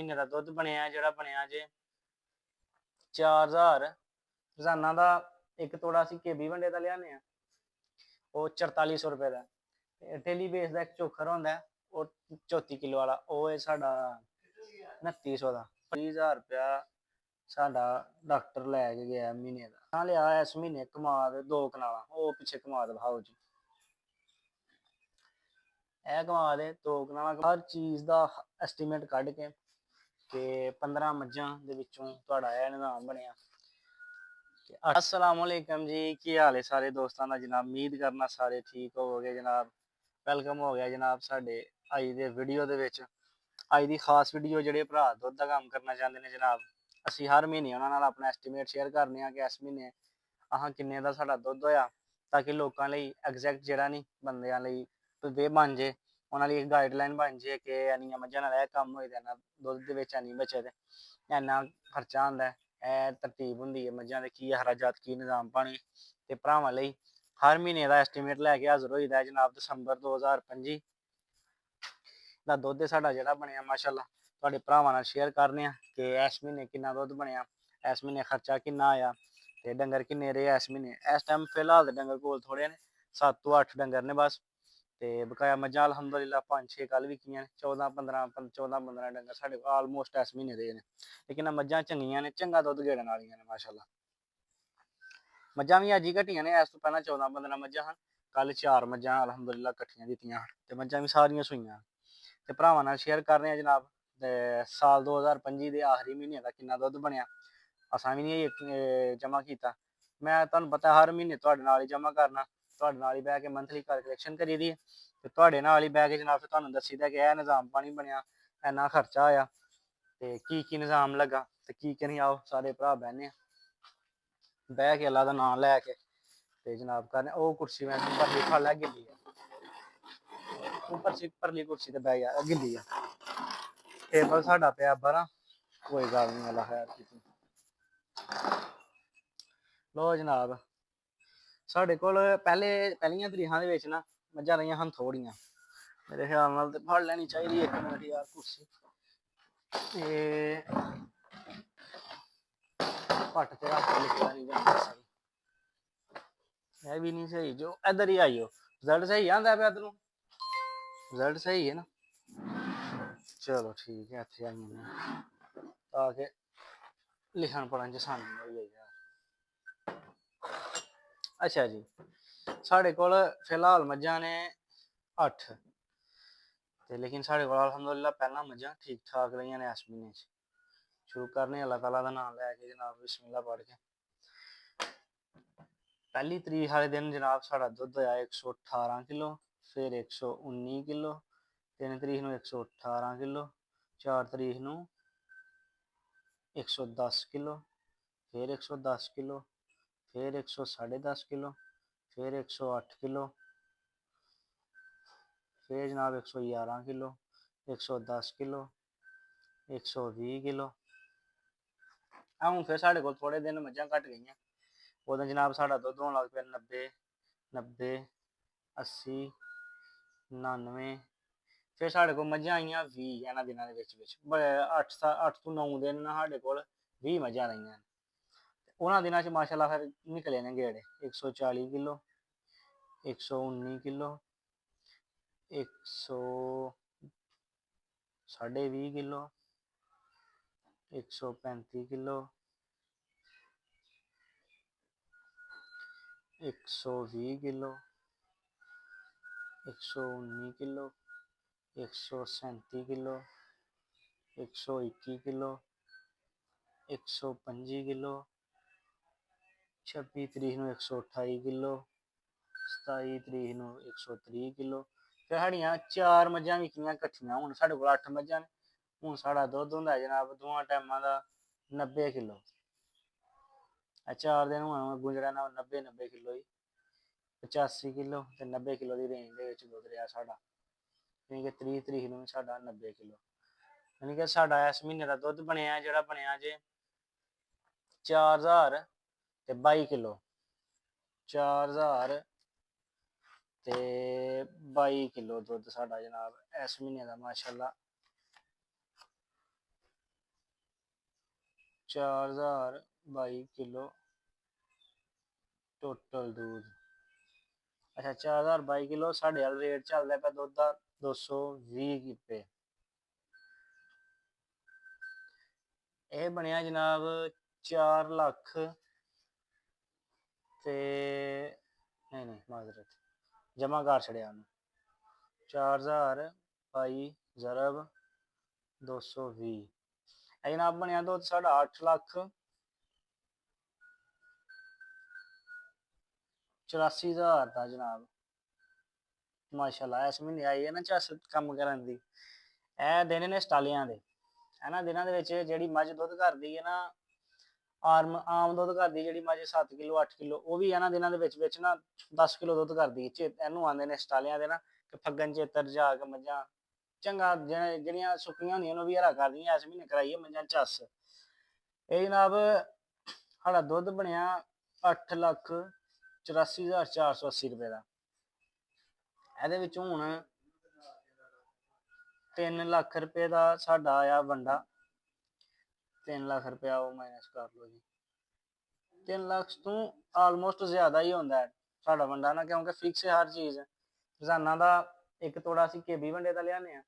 ਮਹੀਨੇ ਦਾ ਦੁੱਧ ਬਣਿਆ ਜਿਹੜਾ ਬਣਿਆ ਜੇ 4000 ਰੋਜ਼ਾਨਾ ਦਾ। ਇੱਕ ਤੋੜਾ ਅਸੀਂ ਕੇਬੀ ਵੰਡੇ ਦਾ ਲਿਆਨੇ ਆ, ਉਹ 4400 ਰੁਪਏ ਦਾ। ਡੇਲੀ ਬੇਸ ਦਾ ਇੱਕ ਚੋਖਰ ਹੁੰਦਾ ਉਹ 34 ਕਿਲੋ ਵਾਲਾ, ਉਹ ਹੈ ਸਾਡਾ 2900 ਦਾ। 20000 ਰੁਪਇਆ ਸਾਡਾ ਡਾਕਟਰ ਲੈ ਕੇ ਗਿਆ ਮਹੀਨੇ ਦਾ। ਨਾ ਲਿਆ ਇਸ ਮਹੀਨੇ ਕਮਾਦ 2 ਕਨਾਲਾਂ, ਉਹ ਪਿੱਛੇ ਕਮਾਦ ਵਿਖਾਓ ਜੀ, ਇਹ ਕਮਾਦ 2 ਕਨਾਲਾਂ। ਹਰ ਚੀਜ਼ ਦਾ ਐਸਟੀਮੇਟ ਕੱਢ ਕੇ ਕਿ 15 ਮੱਝਾਂ ਦੇ ਵਿੱਚੋਂ ਤੁਹਾਡਾ ਇਹ ਨਿਜ਼ਾਮ ਬਣਿਆ। अस्सलामुअलैकुम जी, की हाल है सारे दोस्तों का जनाब। उम्मीद करना सारे ठीक होवोगे जनाब। वेलकम हो गया जनाब साडे अज दे वीडियो दे विच। अज दी खास वीडियो जिहड़े भरा दुध दा काम करना चाहते हैं जनाब, असी हर महीने उन्हां नाल अपना एस्टीमेट शेयर करने कि इस महीने अहां किन्ने दा साडा दुध होया, ताकि लोकां लई एग्जैक्ट जिहड़ा नहीं बंदियां लई वे बन जे, उन्हां लई एक गाइडलाइन बन जे कि इन्नियां मझां नाल इह कम होई दा, दुध दे विच इन्नी बचे दे, इन्ना खर्चा हुंदा है, तरतीब हुंदी है मझां दे, की हराजात की निज़ाम पानी ते भरावां लई हर महीने का एस्टीमेट लैके हाज़र होई दा जनाब। दसंबर 2025 दा दुध साडा जिहड़ा बनिया माशाअल्लाह तुहाडे भरावां नाल शेयर करने कि इस महीने किन्ना दुध बनिया, इस महीने खर्चा किन्ना आया ते डंगर किन्ने रेह् इस महीने। इस टाइम फिलहाल डंगर कोल थोड़े ने, 7 तो 8 डंगर ने बस, ते बकाया मझां अलहमदुलिल्लाह 5-6 कल विकियां ने, 14-15 डंगर साढ़े आलमोस्ट इस महीने दे ने। लेकिन मझां चंगियां ने, चंगा दुध गेड़न वालियां ने माशाअल्लाह। मझां भी अज ही घटियां ने, इस तो पहला 14-15 मझां हन, कल 4 मझां अलहमदुलिल्लाह कट्ठियां दित्तियां ते मझां भी सारियां सूईयां ते भरावां नाल शेयर कर रहे हैं जनाब। ते साल 2025 दे आखिरी महीने दा किन्ना दुध बनिया असां भी नहीं जमा कीता। मैं तुहानूं पता हर महीने तुहाडे नाल ही जमा करना, तुहाडे नाल ही बैठ के मंथली कैलकुलेशन करी दी ते तुहाडे नाल ही बैठ के जनाब तुहानूं दस्सी दा कि यह निज़ाम पानी बनिया, इन्ना खर्चा आया ते की निज़ाम लगा ते की नहीं। आओ सारे भरा बहने बह के अल्लाह दा नाम लैके ते जनाब करने। ओह कुर्सी मैं परली खा लै गिल्ली है, परली कुर्सी ते बह गया गिल्ली है, टेबल साडा पिया बाहर, कोई गल नहीं अल्लाह खैर कीती। लो जनाब साढ़े कोल पैह्लियां तरीखां दे विच ना मझां रहियां हन थोड़ियां, मेरे ख्याल नाल ते फड़ लैनी चाहिदी इक मिनट यार कुर्सी, ते पट ते रख लिखा नहीं जांदा सही, है भी नहीं सही जो। इधर ही आइयो, रिजल्ट सही आंदा पे इधरों, रिजल्ट सही है ना, चलो ठीक है। इत्थे आई जन्ने ताकि लिखन पढ़न च आसानी होई जाए यार। अच्छा जी, साढ़े कोल फिलहाल मझां ने 8 ते, लेकिन साढ़े कोल अलहमदुलिल्लाह पहला मझां ठीक ठाक रहियां ने इस महीने च। शुरू करने अल्लाह ताला दा नाम लैके जनाब, बिस्मिल्लाह पढ़ के। पहली तरीक वाले दिन जनाब साढ़ा दुध होया 118 किलो, फिर 119 किलो, 3 तरीक नूं 118 किलो, 4 तरीक नूं 110 किलो, फिर 110 किलो, फिर 110.5 किलो, फिर 108 किलो, फिर जनाब 111 किलो, 110 किलो, 120 किलो। हूँ फिर साढ़े कोल थोड़े दिन मझां घट गई, उदों जनाब साढ़ा दुध होन लग पे 90, 80, 99। फिर साढ़े कोल मझां आईयां 20 इन्हां दिनां दे विच, बड़े 8 तो 9 दिन साढ़े कोल 20 मझां रहियां। उन्हां दिनां च माशाअल्लाह फिर निकले ने गेड़े 140 kilo, 119 kilo, 120 kilo, 135 kilo, 120 kilo, 119 kilo, 137 kilo, 121 kilo, 125 kilo, 26 तरीक नूं 128 किलो, 27 तरीक नूं 130 किलो। फिर साढ़ियां 4 मझां विकियां कट्ठियां, हुण साढ़े कोल 8 मझां ने। हुण साढ़ा दुध होंदा जनाब दोवां टाइमां दा 90 किलो। 4 दिन हुण अग्गों जेह्ड़ा ना 90 किलो ही, 85 किलो ते 90 किलो दी रेंज दे विच दुध रेहा साढ़ा, क्योंकि 30 तरीक नूं साढ़ा 90 किलो। यानी कि साढ़ा इस महीने दा दुध बनिया जेह्ड़ा बनिया जे 4022 किलो, 4022 किलो दुध साढ़ा जनाब इस महीने दा माशाअल्लाह 4022 किलो टोटल दूध। अच्छा 4022 किलो साढ़े वाल रेट चलदा पिया दुद्ध दा 220 रुपए। ਇਹ ਬਣਿਆ ਜਨਾਬ 4 ਲੱਖ ਤੇ ਨਹੀਂ ਮਾਜ਼ਰਤ ਜਮਾ ਕਰ ਛੜਿਆ ਉਹਨੂੰ 4022 ਜ਼ਰਬ 220 ਇਹ ਜਨਾਬ ਬਣਿਆ ਦੁੱਧ ਸਾਡਾ 8 ਲੱਖ 84,000 ਦਾ ਜਨਾਬ। ਮਾਸ਼ਾਅੱਲਾ ਇਸ ਮਹੀਨੇ ਆਈ ਹੈ ਨਾ ਚੱਸ ਕੰਮ ਕਰਨ ਦੀ। ਇਹ ਦਿਨ ਨੇ ਸਟਾਲੀਆਂ ਦੇ। ਇਹਨਾਂ ਦਿਨਾਂ ਦੇ ਵਿੱਚ ਜਿਹੜੀ ਮੱਝ ਦੁੱਧ ਕਰਦੀ ਹੈ ਨਾ ਆਮ ਦੁੱਧ ਕਰਦੀ ਜਿਹੜੀ ਮੱਝ 7 ਕਿਲੋ 8 ਕਿਲੋ ਉਹ ਵੀ ਇਹਨਾਂ ਦਿਨਾਂ ਦੇ ਵਿੱਚ ਨਾ 10 ਕਿਲੋ ਦੁੱਧ ਕਰਦੀ ਹੈ। ਇਹਨੂੰ ਆਉਂਦੇ ਨੇ ਸਟਾਲੀਆਂ ਦੇ ਨਾ ਕਿ ਫੱਗਣ ਚੇਤਰ ਜਾ ਕੇ ਮੱਝਾਂ ਚੰਗਾ ਜਿਹੜੀਆਂ ਸੁੱਕੀਆਂ ਹੁੰਦੀਆਂ ਉਹਨੂੰ ਵੀ ਹਰਾ ਕਰਦੀਆਂ। ਇਸ ਮਹੀਨੇ ਕਰਾਈਏ ਮੱਝਾਂ ਚੱਸ। ਇਹ ਜਨਾਬ ਸਾਡਾ ਦੁੱਧ ਬਣਿਆ 8,84,480 ਰੁਪਏ ਦਾ। ਇਹਦੇ ਵਿੱਚ ਹੁਣ 3 ਲੱਖ ਰੁਪਏ ਦਾ ਸਾਡਾ ਆਇਆ ਵੰਡਾ। 3 ਲੱਖ ਰੁਪਇਆ ਉਹ ਮਾਈਨਸ ਕਰ ਲਓ ਜੀ। 3 ਲੱਖ ਤੋਂ ਆਲਮੋਸਟ ਜ਼ਿਆਦਾ ਹੀ ਹੁੰਦਾ ਸਾਡਾ ਵੰਡਾ ਨਾ ਕਿਉਂਕਿ ਫਿਕਸ ਹੈ ਹਰ ਚੀਜ਼। ਰੋਜ਼ਾਨਾ ਦਾ ਇੱਕ ਤੋੜਾ ਅਸੀਂ ਕੇਬੀ ਵੰਡੇ ਦਾ ਲਿਆਉਂਦੇ ਹਾਂ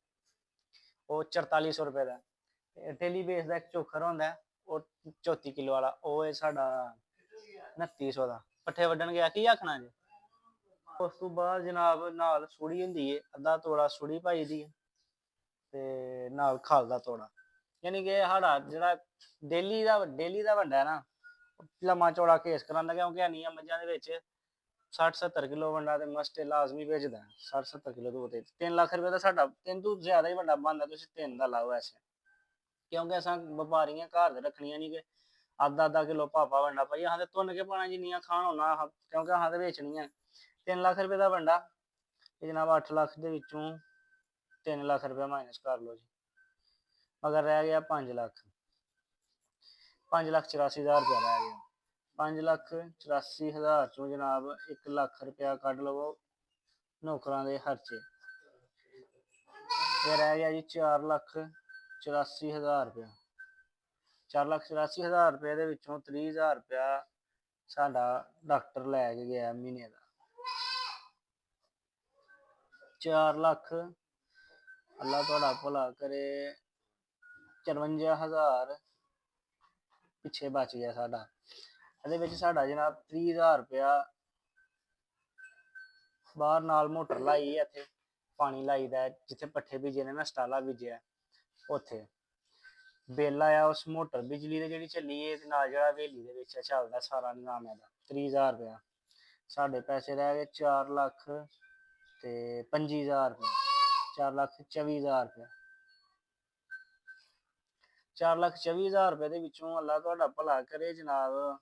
ਉਹ 4400 ਰੁਪਏ ਦਾ। ਡੇਲੀ ਬੇਸ ਦਾ ਇੱਕ ਚੋਖਰ ਹੁੰਦਾ ਉਹ 34 ਕਿਲੋ ਵਾਲਾ ਉਹ ਹੈ ਸਾਡਾ 2900 ਦਾ। ਪੱਠੇ ਵੱਢਣ ਗਿਆ ਕੀ ਆਖਣਾ ਜੀ। ਉਸ ਤੋਂ ਬਾਅਦ ਜਨਾਬ ਨਾਲ ਸੁੜੀ ਹੁੰਦੀ ਹੈ ਅੱਧਾ ਤੋੜਾ ਸੁੜੀ ਪਾਈ ਦੀ ਤੇ ਨਾਲ ਖਲ ਦਾ ਤੋੜਾ। ਯਾਨੀ ਕਿ ਸਾਡਾ ਜਿਹੜਾ ਡੇਲੀ ਦਾ ਵੰਡਾ ਹੈ ਨਾ ਲੰਮਾ ਚੌੜਾ ਕੇਸ ਕਰਾਂਦਾ ਕਿਉਂਕਿ ਹਨੀਆਂ ਮੱਝਾਂ ਦੇ ਵਿੱਚ 60-70 ਕਿਲੋ ਵੰਡਾ ਤੇ ਮਸਟ ਲਾਜ਼ਮੀ ਭੇਜਦਾ 60-70 ਕਿਲੋ ਦੋ ਤੇ 3 ਲੱਖ ਰੁਪਏ ਦਾ ਸਾਡਾ 3 ਤੋਂ ਜ਼ਿਆਦਾ ਹੀ ਵੱਡਾ ਬਣਦਾ। ਤੁਸੀਂ 3 ਦਾ ਲਾਓ ਐਸੇ ਕਿਉਂਕਿ ਅਸਾਂ ਵਪਾਰੀਆਂ ਘਰ ਦੇ ਰੱਖਣੀਆਂ ਨਹੀਂ ਕਿ ਅੱਧਾ ਕਿਲੋ ਭਾਪਾ ਵੰਡਾ ਭਾਈ ਹਾਂ ਤੇ ਤੁੰਨ ਕੇ ਪਾਣਾ ਜਿੰਨੀਆਂ ਖਾਣ ਹੋਣਾ ਕਿਉਂਕਿ ਹਾਂ ਤੇ ਵੇਚਣੀਆਂ। 3 ਲੱਖ ਰੁਪਏ ਦਾ ਵੰਡਾ ਇਹ ਜਨਾਬ 8 ਲੱਖ ਦੇ ਵਿੱਚੋਂ 3 ਲੱਖ ਰੁਪਏ ਮਾਈਨਸ ਕਰ ਲਓ ਜੀ ਮਗਰ ਰਹਿ ਗਿਆ 5 ਲੱਖ 5,84,000 ਰੁਪਇਆ ਰਹਿ ਗਿਆ। 5,84,000 ਚੋਂ ਜਨਾਬ 1 ਲੱਖ ਰੁਪਇਆ ਕੱਢ ਲਵੋ ਨੌਕਰਾਂ ਦੇ ਖਰਚੇ। ਇਹ ਰਹਿ ਗਿਆ ਜੀ 4,84,000 ਰੁਪਇਆ। 4,84,000 ਰੁਪਏ ਦੇ ਵਿੱਚੋਂ 30,000 ਰੁਪਇਆ ਸਾਡਾ ਡਾਕਟਰ ਲੈ ਕੇ ਗਿਆ ਮਹੀਨੇ ਦਾ। 4 ਲੱਖ ਅੱਲਾ ਤੁਹਾਡਾ ਭਲਾ ਕਰੇ 54,000 ਪਿੱਛੇ ਬਚ ਗਿਆ ਸਾਡਾ। ਇਹਦੇ ਵਿੱਚ ਸਾਡਾ ਜਨਾਬ 30,000 ਰੁਪਇਆ ਬਾਹਰ ਨਾਲ ਮੋਟਰ ਲਾਈ ਇੱਥੇ ਪਾਣੀ ਲਾਈਦਾ ਜਿੱਥੇ ਪੱਠੇ ਬੀਜੇ ਨੇ ਨਾ ਸਟਾਲਾ ਬੀਜਿਆ ਉੱਥੇ ਬਿੱਲ ਆਇਆ ਉਸ ਮੋਟਰ ਬਿਜਲੀ ਦੀ ਜਿਹੜੀ ਚੱਲੀ ਹੈ ਤੇ ਨਾਲ ਜਿਹੜਾ ਹਵੇਲੀ ਦੇ ਵਿੱਚ ਚੱਲਦਾ ਸਾਰਾ ਨਿਜ਼ਾਮ ਇਹਦਾ 30,000 ਰੁਪਇਆ। ਸਾਡੇ ਪੈਸੇ ਰਹਿ ਗਏ 4 ਲੱਖ ਤੇ 25,000 ਰੁਪਇਆ 4,24,000 ਰੁਪਇਆ। 4,24,000 ਰੁਪਏ ਦੇ ਵਿੱਚੋਂ ਅੱਲਾ ਤੁਹਾਡਾ ਭਲਾ ਕਰੇ ਜਨਾਬ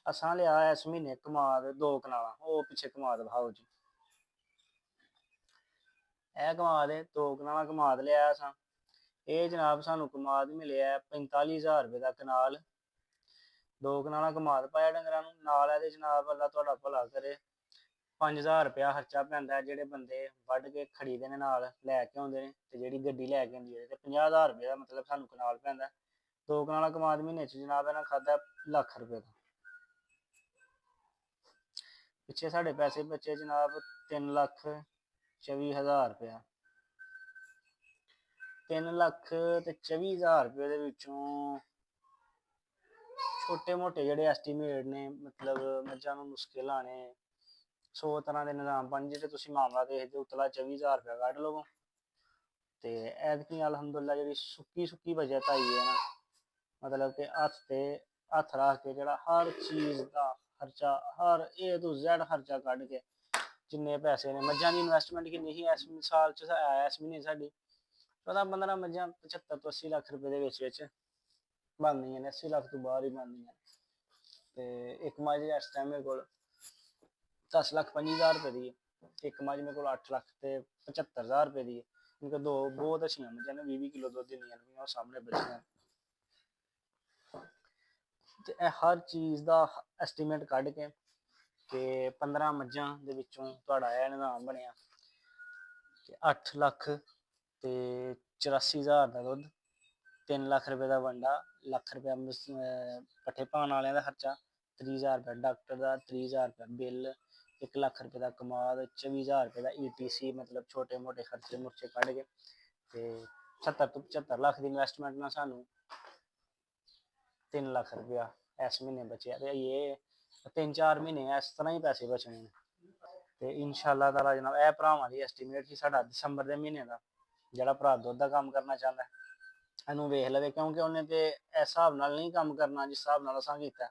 ਅਸਾਂ ਲਿਆ ਇਸ ਮਹੀਨੇ ਕਮਾਦ 2 ਕਨਾਲਾਂ ਉਹ ਪਿੱਛੇ ਕਮਾਦ ਵਿਖਾਓ ਜੀ। ਇਹ ਕਮਾਦ 2 ਕਨਾਲਾਂ ਕਮਾਦ ਲਿਆ ਅਸਾਂ। ਇਹ ਜਨਾਬ ਸਾਨੂੰ ਕਮਾਦ ਮਿਲਿਆ 45,000 ਰੁਪਏ ਦਾ ਕਨਾਲ। 2 ਕਨਾਲਾਂ ਕਮਾਦ ਪਾਇਆ ਡੰਗਰਾਂ ਨੂੰ ਨਾਲ ਇਹਦੇ ਜਨਾਬ ਅੱਲਾ ਤੁਹਾਡਾ ਭਲਾ ਕਰੇ 5,000 ਰੁਪਇਆ ਖਰਚਾ ਪੈਂਦਾ ਜਿਹੜੇ ਬੰਦੇ ਵੱਢ ਕੇ ਖੜੀਦੇ ਨੇ ਨਾਲ ਲੈ ਕੇ ਆਉਂਦੇ ਨੇ ਤੇ ਜਿਹੜੀ ਗੱਡੀ ਲੈ ਕੇ ਆਉਂਦੀ ਹੈ ਤੇ 50,000 ਰੁਪਏ ਦਾ ਮਤਲਬ ਸਾਨੂੰ ਕਨਾਲ ਪੈਂਦਾ। 2 ਕਨਾਲਾਂ ਕਮਾਦ ਮਹੀਨੇ 'ਚ ਜਨਾਬ ਇਹਨਾਂ ਖਾਧਾ ਲੱਖ ਰੁਪਏ ਦਾ। ਪਿੱਛੇ ਸਾਡੇ ਪੈਸੇ ਬਚੇ ਜਨਾਬ 3,24,000 ਰੁਪਇਆ। 3,24,000 ਰੁਪਏ ਦੇ ਵਿੱਚੋਂ ਛੋਟੇ ਮੋਟੇ ਜਿਹੜੇ ਐਸਟੀਮੇਟ ਨੇ ਮਤਲਬ ਮੱਝਾਂ ਨੂੰ ਨੁਸਖੇ ਲਾਣੇ 100 ਤਰ੍ਹਾਂ ਦੇ ਨਿਜ਼ਾਮ ਬਣ ਜਿਹੜੇ ਤੁਸੀਂ ਮਾਮਲਾ ਦੇਖਦੇ ਉਤਲਾ 24,000 ਰੁਪਇਆ ਕੱਢ ਲਵੋ ਤੇ ਐਤਕੀ ਅਲਹਮਦੁਲਿਲਾ ਜਿਹੜੀ ਸੁੱਕੀ ਬਚਤ ਆਈ ਹੈ ਨਾ ਮਤਲਬ ਕਿ ਹੱਥ ਰੱਖ ਕੇ ਜਿਹੜਾ ਹਰ ਚੀਜ਼ ਦਾ ਖਰਚਾ ਹਰ A to Z ਖਰਚਾ ਕੱਢ ਕੇ ਜਿੰਨੇ ਪੈਸੇ ਨੇ ਮੱਝਾਂ ਦੀ ਇਨਵੈਸਟਮੈਂਟ ਕਿੰਨੀ ਸੀ ਇਸ ਸਾਲ 'ਚ ਇਸ ਮਹੀਨੇ ਸਾਡੀ 14-15 ਮੱਝਾਂ 75 ਤੋਂ 80 ਲੱਖ ਰੁਪਏ ਦੇ ਵਿੱਚ ਬਣਦੀਆਂ ਨੇ 80 ਲੱਖ ਤੋਂ ਬਾਹਰ ਹੀ ਬਣਦੀਆਂ ਤੇ ਇੱਕ ਮੱਝ ਇਸ ਟਾਈਮ ਮੇਰੇ ਕੋਲ 10,25,000 ਰੁਪਏ ਦੀ ਹੈ। ਇੱਕ ਮੱਝ ਮੇਰੇ ਕੋਲ 8 ਲੱਖ ਤੇ 75,000 ਰੁਪਏ ਦੀ ਹੈ ਕਿਉਂਕਿ 2 ਬਹੁਤ ਅੱਛੀਆਂ ਮੱਝਾਂ ਨੇ 20 ਕਿਲੋ ਦੁੱਧ ਦਿੰਦੀਆਂ ਨੇ ਉਹ ਸਾਹਮਣੇ ਬੱਚੀਆਂ ਤੇ ਇਹ ਹਰ ਚੀਜ਼ ਦਾ ਐਸਟੀਮੇਟ ਕੱਢ ਕੇ ਕਿ 15 ਮੱਝਾਂ ਦੇ ਵਿੱਚੋਂ ਤੁਹਾਡਾ ਇਹ ਨਿਜ਼ਾਮ ਬਣਿਆ ਕਿ 8 ਲੱਖ ਤੇ 84,000 ਦਾ ਦੁੱਧ 3 ਲੱਖ ਰੁਪਏ ਦਾ ਵੰਡਾ, ਲੱਖ ਰੁਪਇਆ ਪੱਠੇ ਪਾਉਣ ਵਾਲਿਆਂ ਦਾ ਖਰਚਾ, 30,000 ਰੁਪਇਆ ਡਾਕਟਰ ਦਾ, 30,000 ਰੁਪਇਆ ਬਿੱਲ, 1 ਲੱਖ ਰੁਪਏ ਦਾ ਕਮਾਦ, 24,000 ਰੁਪਏ ਦਾ ETC ਮਤਲਬ ਛੋਟੇ ਮੋਟੇ ਖਰਚੇ ਮੁਰਚੇ ਕੱਢ ਕੇ ਤੇ 70 ਤੋਂ 75 ਲੱਖ ਦੀ ਇਨਵੈਸਟਮੈਂਟ ਨਾਲ ਸਾਨੂੰ 3 ਲੱਖ ਰੁਪਇਆ ਇਸ ਮਹੀਨੇ ਬਚਿਆ। ਤੇ ਇਹ 3-4 ਮਹੀਨੇ ਇਸ ਤਰ੍ਹਾਂ ਹੀ ਪੈਸੇ ਬਚਣੇ ਨੇ। ਤੇ ਇਨਸ਼ਾਅੱਲਾ ਤਾਲਾ ਜਨਾਬ ਇਹ ਭਰਾਵਾਂ ਦੀ ਐਸਟੀਮੇਟ ਸੀ ਸਾਡਾ ਦਸੰਬਰ ਦੇ ਮਹੀਨੇ ਦਾ। ਜਿਹੜਾ ਭਰਾ ਦੁੱਧ ਦਾ ਕੰਮ ਕਰਨਾ ਚਾਹੁੰਦਾ ਇਹਨੂੰ ਵੇਖ ਲਵੇ, ਕਿਉਂਕਿ ਉਹਨੇ ਤੇ ਇਸ ਹਿਸਾਬ ਨਾਲ ਨਹੀਂ ਕੰਮ ਕਰਨਾ ਜਿਸ ਹਿਸਾਬ ਨਾਲ ਅਸਾਂ ਕੀਤਾ,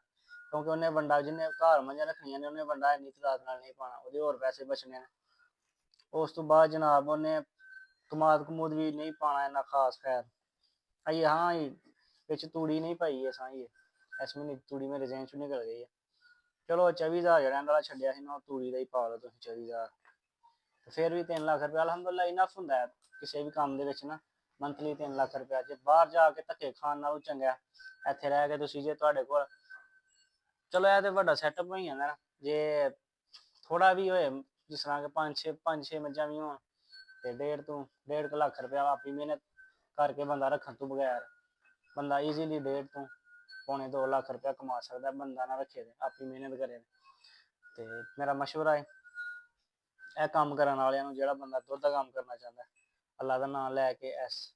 ਕਿਉਂਕਿ ਉਹਨੇ ਵੰਡਾ ਜਿਹਨੇ ਘਰ ਮੱਝਾਂ ਰੱਖਣੀਆਂ ਨੇ ਉਹਨੇ ਵੰਡਾ ਇੰਨੀ ਤਾਦਾਦ ਨਾਲ ਨਹੀਂ ਪਾਉਣਾ, ਉਹਦੇ ਹੋਰ ਪੈਸੇ ਬਚਣੇ ਨੇ। ਉਸ ਤੋਂ ਬਾਅਦ ਜਨਾਬ ਉਹਨੇ ਕਮਾਦ ਕਮੂਦ ਵੀ ਨਹੀਂ ਪਾਉਣਾ ਇੰਨਾ ਖਾਸ ਖੈਰ। ਆਈ ਹਾਂ ਵਿੱਚ ਤੂੜੀ ਨਹੀਂ ਪਾਈ ਅਸਾਂ ਇਸ ਮਹੀਨੇ ਤੂੜੀ ਮੇਰੇ ਜ਼ਹਿਨ ਚੋਂ ਨਿਕਲ ਗਈ ਹੈ। ਚਲੋ 24,000 ਜਿਹੜਾ ਇਹਦਾ ਛੱਡਿਆ ਸੀ ਨਾ, ਉਹ ਤੂੜੀ ਦਾ ਹੀ ਪਾ ਲਓ ਤੁਸੀਂ 24,000। ਫਿਰ ਵੀ 3 ਲੱਖ ਰੁਪਇਆ ਅਲਹਮਦੁਲਿਲਾ ਇਨਫ ਹੁੰਦਾ ਹੈ ਕਿਸੇ ਵੀ ਕੰਮ ਦੇ ਵਿੱਚ ਨਾ। ਮੰਥਲੀ 3 ਲੱਖ ਰੁਪਇਆ ਜੇ ਬਾਹਰ ਜਾ ਕੇ ਧੱਕੇ ਖਾਣ ਨਾਲੋਂ ਚੰਗਾ ਇੱਥੇ ਰਹਿ ਕੇ ਤੁਸੀਂ ਜੇ ਤੁਹਾਡੇ ਕੋਲ ਚਲੋ ਇਹ ਤੇ ਵੱਡਾ ਸੈਟਅਪ ਹੋ ਜਾਂਦਾ ਨਾ, ਜੇ ਥੋੜਾ ਵੀ ਹੋਏ ਜਿਸ ਤਰ੍ਹਾਂ ਕਿ 5-6 ਮੱਝਾਂ ਵੀ ਹੋਣ ਤੇ 1.5 ਲੱਖ ਰੁਪਇਆ ਆਪਣੀ ਮਿਹਨਤ ਕਰਕੇ ਬੰਦਾ ਰੱਖਣ ਤੋਂ ਬਗੈਰ ਬੰਦਾ ਈਜ਼ੀਲੀ 1.5 ਤੋਂ ਪੌਣੇ 2 ਲੱਖ ਰੁਪਇਆ ਕਮਾ ਸਕਦਾ ਬੰਦਾ ਨਾ ਰੱਖੇ ਤੇ ਆਪਣੀ ਮਿਹਨਤ ਕਰੇ। ਤੇ ਮੇਰਾ ਮਸ਼ਵਰਾ ਹੈ ਇਹ ਕੰਮ ਕਰਨ ਵਾਲਿਆਂ ਨੂੰ, ਜਿਹੜਾ ਬੰਦਾ ਦੁੱਧ ਦਾ ਕੰਮ ਕਰਨਾ ਚਾਹੁੰਦਾ ਅੱਲਾ ਦਾ ਨਾਮ ਲੈ ਕੇ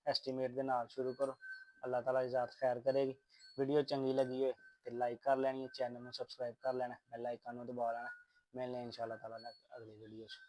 ਐਸਟੀਮੇਟ ਦੇ ਨਾਲ ਸ਼ੁਰੂ ਕਰੋ। ਅੱਲਾਹ ਤਾਲਾ ਇਜਾਜ਼ਤ ਖੈਰ ਕਰੇਗੀ। ਵੀਡੀਓ ਚੰਗੀ ਲੱਗੀ ਹੋਏ ਤੇ ਲਾਈਕ ਕਰ ਲੈਣੀ ਹੈ, ਚੈਨਲ ਨੂੰ ਸਬਸਕ੍ਰਾਈਬ ਕਰ ਲੈਣਾ, ਬੈਲ ਆਈਕਨ ਨੂੰ ਦਬਾ ਲੈਣਾ। ਮਿਲਦੇ ਹਾਂ ਇੰਸ਼ਾਅੱਲਾਹ ਤਾਲਾ ਅਗਲੀ ਵੀਡੀਓ 'ਚ।